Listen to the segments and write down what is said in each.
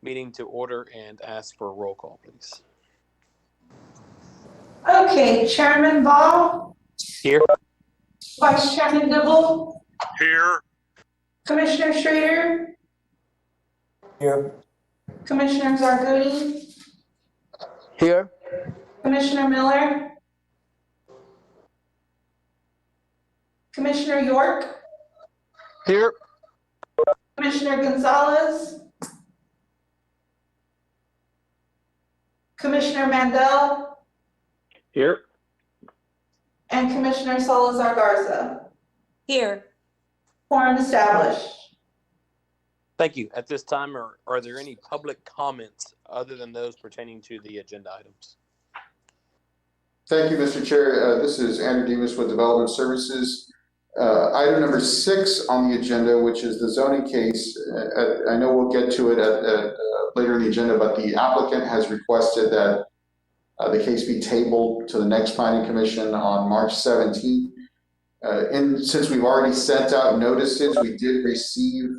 meeting to order and ask for a roll call, please. Okay, Chairman Ball. Here. Vice Chairman Dibble. Here. Commissioner Schrader. Here. Commissioner Zargoni. Here. Commissioner Miller. Commissioner York. Here. Commissioner Gonzalez. Commissioner Mandel. Here. And Commissioner Salazar Garza. Here. Quorum established. Thank you. At this time, are there any public comments other than those pertaining to the agenda items? Thank you, Mr. Chair. This is Andrew Demas with Development Services. Item number 6 on the agenda, which is the zoning case. I know we'll get to it later in the agenda, but the applicant has requested that the case be tabled to the next Planning Commission on March 17th. Since we've already sent out notices, we did receive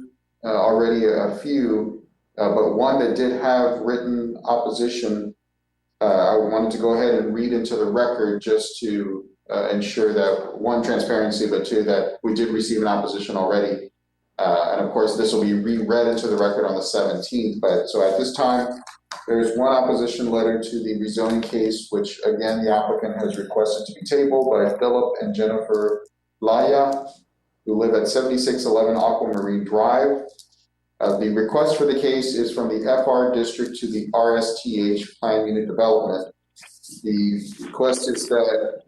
already a few, but one that did have written opposition. I wanted to go ahead and read into the record just to ensure that, one, transparency, but two, that we did receive an opposition already. And of course, this will be reread into the record on the 17th. But so at this time, there's one opposition letter to the rezoning case, which again, the applicant has requested to be tabled by Philip and Jennifer Laya, who live at 7611 Aquamarine Drive. The request for the case is from the FR district to the RSTH Plan Unit Development. The request is that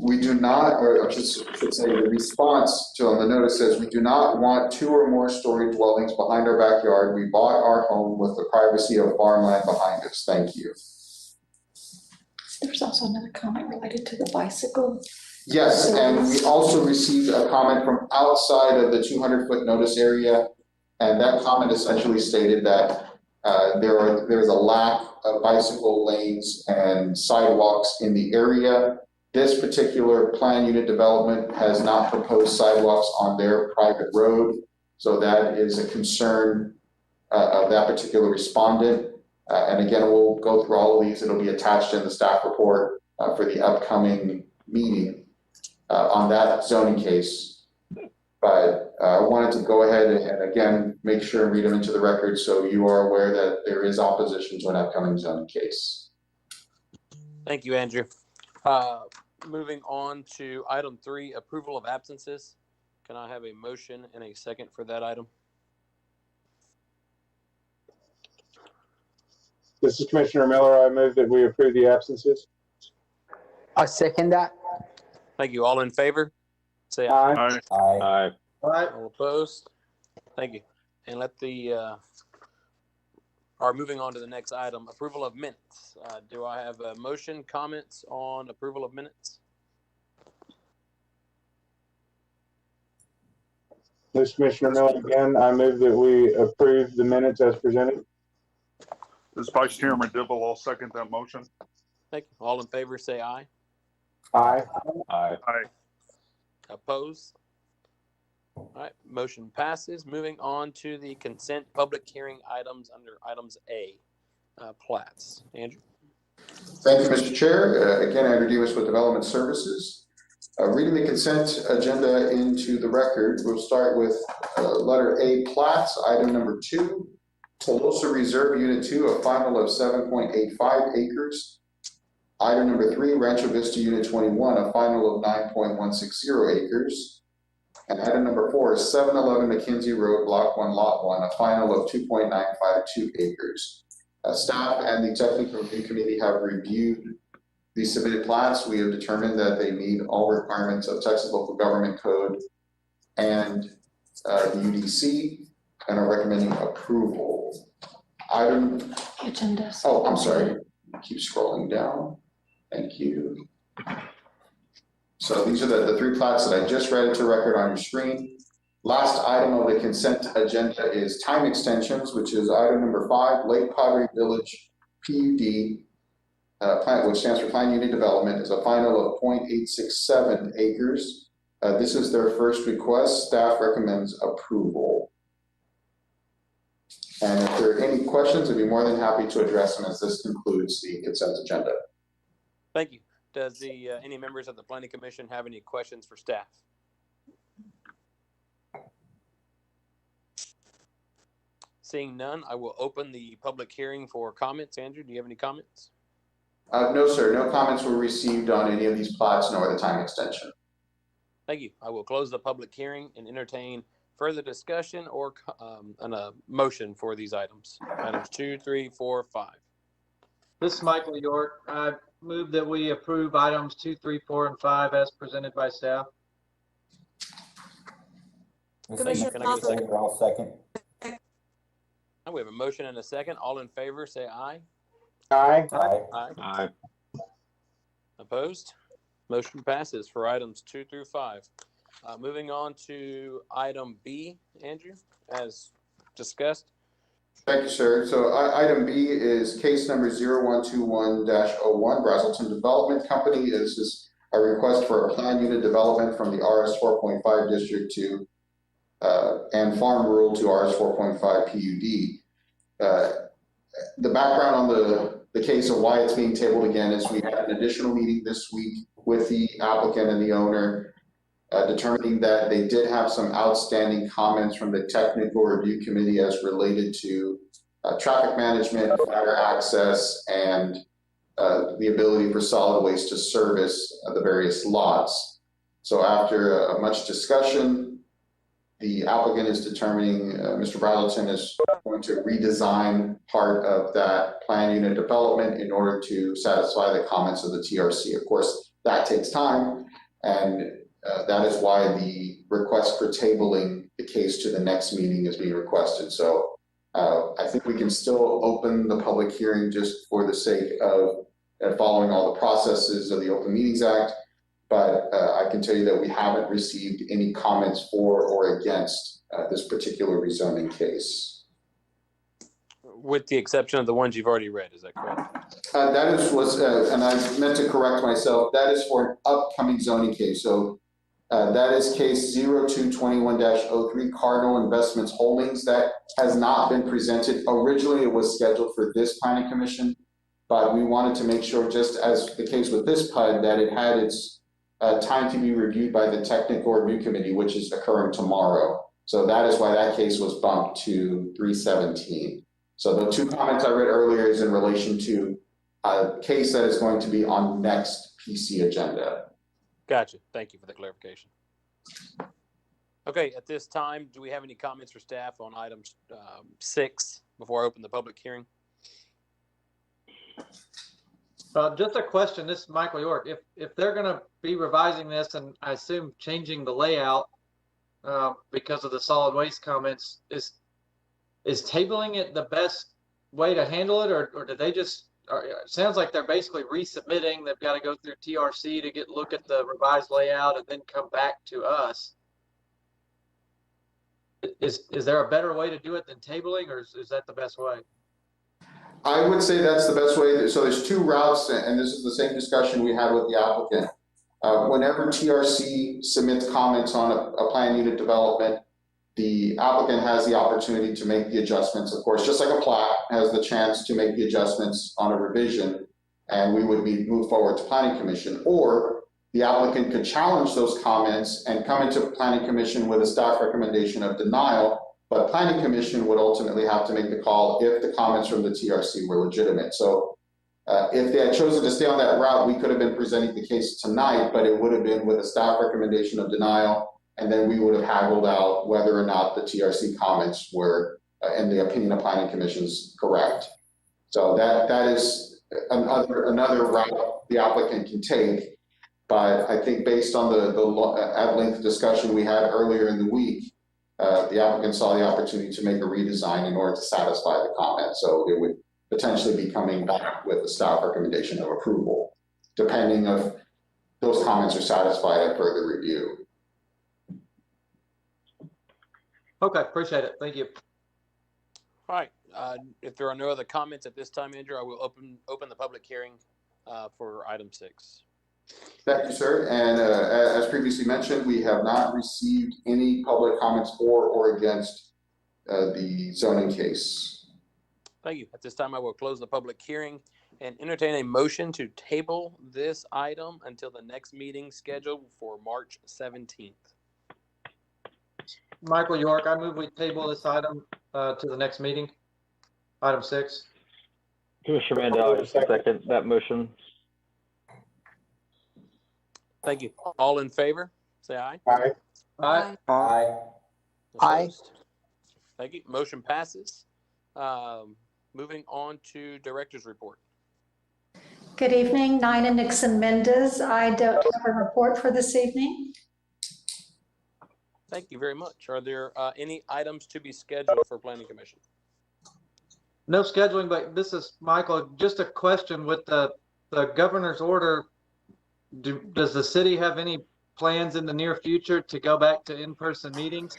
we do not, or I should say the response to on the notice says, we do not want 2 or more story dwellings behind our backyard. We bought our home with the privacy of farmland behind us. Thank you. There's also another comment related to the bicycle. Yes, and we also received a comment from outside of the 200-foot notice area. And that comment essentially stated that there's a lack of bicycle lanes and sidewalks in the area. This particular plan unit development has not proposed sidewalks on their private road. So that is a concern of that particular respondent. And again, we'll go through all of these. It'll be attached in the staff report for the upcoming meeting on that zoning case. But I wanted to go ahead and again, make sure and read them into the record so you are aware that there is opposition to an upcoming zoning case. Thank you, Andrew. Moving on to item 3, approval of absences. Can I have a motion and a second for that item? This is Commissioner Miller. I move that we approve the absences. I second that. Thank you. All in favor? Say aye. Aye. Aye. Aye. All opposed? Thank you. And let the, moving on to the next item, approval of minutes. Do I have a motion, comments on approval of minutes? This is Commissioner Miller again. I move that we approve the minutes as presented. This is Vice Chairman Dibble. I'll second that motion. Thank you. All in favor, say aye. Aye. Aye. Aye. Opposed? All right, motion passes. Moving on to the consent public hearing items under items A, plats. Andrew? Thank you, Mr. Chair. Again, Andrew Demas with Development Services. Reading the consent agenda into the record, we'll start with letter A, plats, item number 2, Tolosa Reserve Unit 2, a final of 7.85 acres. Item number 3, Rancho Vista Unit 21, a final of 9.160 acres. And item number 4 is 711 McKinsey Road, Block 1, Lot 1, a final of 2.952 acres. Staff and the Technical Review Committee have reviewed the submitted plats. We have determined that they meet all requirements of Texas Local Government Code and the UDC and are recommending approval. Item. Agenda. Oh, I'm sorry. Keep scrolling down. Thank you. So these are the 3 plats that I just read into record on your screen. Last item of the consent agenda is time extensions, which is item number 5, Lake Padre Village PUD, which stands for Plan Unit Development, is a final of 0.867 acres. This is their first request. Staff recommends approval. And if there are any questions, I'd be more than happy to address them as this concludes the consent agenda. Thank you. Does any members of the Planning Commission have any questions for staff? Seeing none, I will open the public hearing for comments. Andrew, do you have any comments? No, sir. No comments were received on any of these plots nor the time extension. Thank you. I will close the public hearing and entertain further discussion or a motion for these items. Items 2, 3, 4, 5. This is Michael York. I move that we approve items 2, 3, 4, and 5 as presented by staff. Commissioner Can I get a second? I'll second. We have a motion and a second. All in favor, say aye. Aye. Aye. Aye. Opposed? Motion passes for items 2 through 5. Moving on to item B, Andrew, as discussed. Thank you, sir. So item B is case number 0121-01, Brazelton Development Company. This is a request for a plan unit development from the RS 4.5 district to and farm rural to RS 4.5 PUD. The background on the case of why it's being tabled again is we had an additional meeting this week with the applicant and the owner, determining that they did have some outstanding comments from the technical review committee as related to traffic management, fire access, and the ability for solid waste to service the various lots. So after much discussion, the applicant is determining Mr. Brazelton is going to redesign part of that plan unit development in order to satisfy the comments of the TRC. Of course, that takes time, and that is why the request for tabling the case to the next meeting is being requested. So I think we can still open the public hearing just for the sake of following all the processes of the Open Meetings Act. But I can tell you that we haven't received any comments for or against this particular rezoning case. With the exception of the ones you've already read, is that correct? That was, and I meant to correct myself, that is for an upcoming zoning case. So that is case 0221-03 Cardinal Investments Holdings. That has not been presented. Originally, it was scheduled for this planning commission, but we wanted to make sure, just as the case with this PUD, that it had its time to be reviewed by the technical review committee, which is occurring tomorrow. So that is why that case was bumped to 317. So the two comments I read earlier is in relation to a case that is going to be on next PC agenda. Gotcha. Thank you for the clarification. Okay, at this time, do we have any comments for staff on item 6 before I open the public hearing? Just a question. This is Michael York. If they're going to be revising this, and I assume changing the layout because of the solid waste comments, is tabling it the best way to handle it, or do they just? It sounds like they're basically resubmitting. They've got to go through TRC to look at the revised layout and then come back to us. Is there a better way to do it than tabling, or is that the best way? I would say that's the best way. So there's two routes, and this is the same discussion we had with the applicant. Whenever TRC submits comments on a plan unit development, the applicant has the opportunity to make the adjustments. Of course, just like a plat has the chance to make the adjustments on a revision, and we would move forward to planning commission. Or the applicant could challenge those comments and come into planning commission with a staff recommendation of denial, but planning commission would ultimately have to make the call if the comments from the TRC were legitimate. So if they had chosen to stay on that route, we could have been presenting the case tonight, but it would have been with a staff recommendation of denial, and then we would have haggled out whether or not the TRC comments were, in the opinion of planning commissions, correct. So that is another route the applicant can take. But I think based on the at-length discussion we had earlier in the week, the applicant saw the opportunity to make a redesign in order to satisfy the comment. So it would potentially be coming back with a staff recommendation of approval, depending if those comments are satisfied at further review. Okay, appreciate it. Thank you. All right. If there are no other comments at this time, Andrew, I will open the public hearing for item 6. Thank you, sir. And as previously mentioned, we have not received any public comments for or against the zoning case. Thank you. At this time, I will close the public hearing and entertain a motion to table this item until the next meeting scheduled for March 17th. Michael York, I move we table this item to the next meeting. Item 6. Commissioner Mandel, I second that motion. Thank you. All in favor, say aye. Aye. Aye. Aye. Opposed? Thank you. Motion passes. Moving on to director's report. Good evening, Nina Nixon Mendez. I don't have a report for this evening. Thank you very much. Are there any items to be scheduled for Planning Commission? No scheduling, but this is Michael. Just a question with the governor's order. Does the city have any plans in the near future to go back to in-person meetings?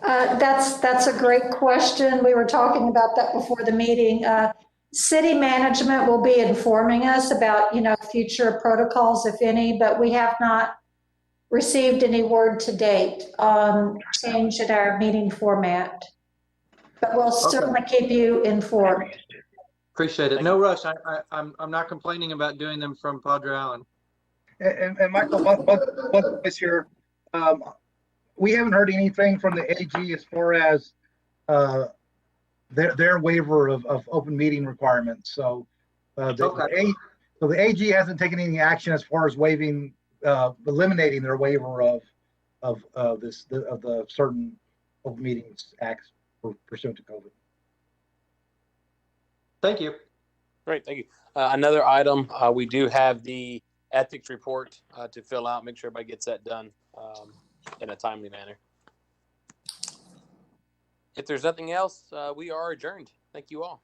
That's a great question. We were talking about that before the meeting. City management will be informing us about, future protocols, if any, but we have not received any word to date on change in our meeting format. But we'll certainly keep you informed. Appreciate it. No rush. I'm not complaining about doing them from Padre Island. And Michael, one this year, we haven't heard anything from the AG as far as their waiver of open meeting requirements. So the AG hasn't taken any action as far as waiving, eliminating their waiver of the certain open meetings acts pursuant to COVID. Thank you. Great, thank you. Another item, we do have the ethics report to fill out. Make sure everybody gets that done in a timely manner. If there's nothing else, we are adjourned. Thank you all.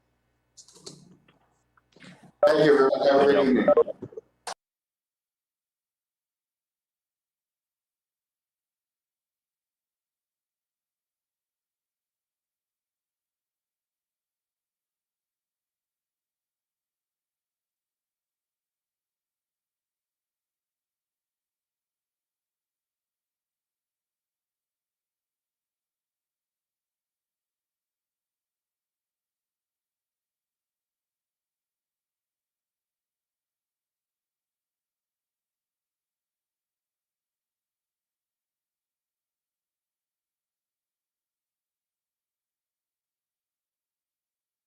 Thank you, everyone. Have a great evening.